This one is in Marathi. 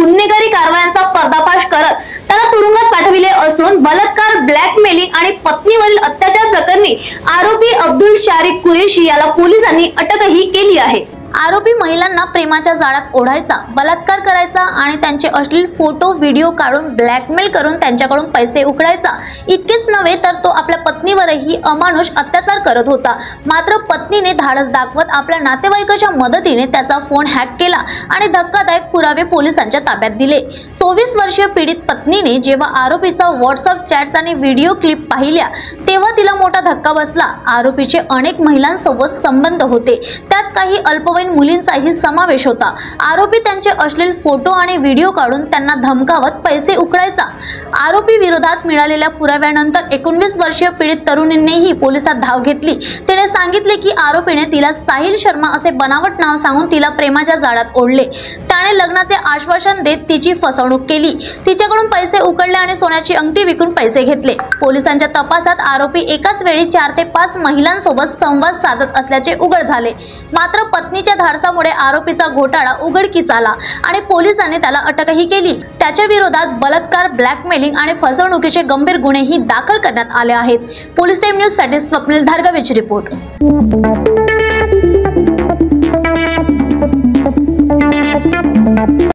गुन्हेगारी कारवायांचा पर्दाफाश करत त्याला तुरुंगात पाठविले असून बलात्कार, ब्लॅकमेलिंग आणि पत्नीवरील अत्याचार प्रकरणी आरोपी अब्दुल शारिक कुरेशी याला पोलिसांनी अटकही केली आहे। आरोपी महिलांना प्रेमाच्या जाळ्यात ओढायचा, बलात्कार करायचा आणि त्यांचे अश्लील फोटो व्हिडिओ काढून ब्लॅकमेल करून त्यांच्याकडून पैसे उकळायचा। इतकेच नव्हे तर तो आपल्या पत्नीवरही अमानुष अत्याचार करत होता। मात्र पत्नीने धाडस दाखवत आपल्या नातेवाईकाच्या मदतीने त्याचा फोन हॅक केला आणि धक्कादायक पुरावे पोलिसांच्या ताब्यात दिले। 24 वर्षीय पीडित पत्नीने जेव्हा आरोपीचा व्हॉट्सअप चॅट्स आणि व्हिडिओ क्लिप पाहिल्या तेव्हा तिला मोठा धक्का बसला। आरोपीचे अनेक महिलांसोबत संबंध होते, त्यात काही अल्पवयीन मुलींचाही समावेश होता। आरोपी त्यांचे अश्लील फोटो आणि व्हिडिओ काढून त्यांना धमकावत पैसे उकळायचा। आरोपी विरोधात मिळालेल्या पुराव्यानंतर 19 वर्षीय पीडित तरुणीनेही पोलिसात धाव घेतली। तिने सांगितले की आरोपीने तिला साहिल शर्मा असे बनावट नाव सांगून तिला प्रेमाच्या जाळ्यात ओढले। त्याने लग्नाचे आश्वासन देत तिची फसवणूक केली, तिच्याकडून पैसे उकळले आणि सोन्याची अंगठी विकून पैसे घेतले। पोलिसांच्या तपासात आरोपी एकाच वेळी 4 ते 5 महिलांसोबत संवाद साधत असल्याचे उघड झाले। मात्र पत्नीच्या धाडसामुळे आरोपीचा घोटाळा उघडकीस आला आणि पोलिसांनी त्याला अटकही केली। त्याच्या विरोधात बलात्कार, ब्लॅकमेलिंग आणि फसवणुकीचे गंभीर गुन्हेही दाखल करण्यात आले आहेत। पोलीस टाइम न्यूज साठी स्वप्नील धारगवेची रिपोर्ट।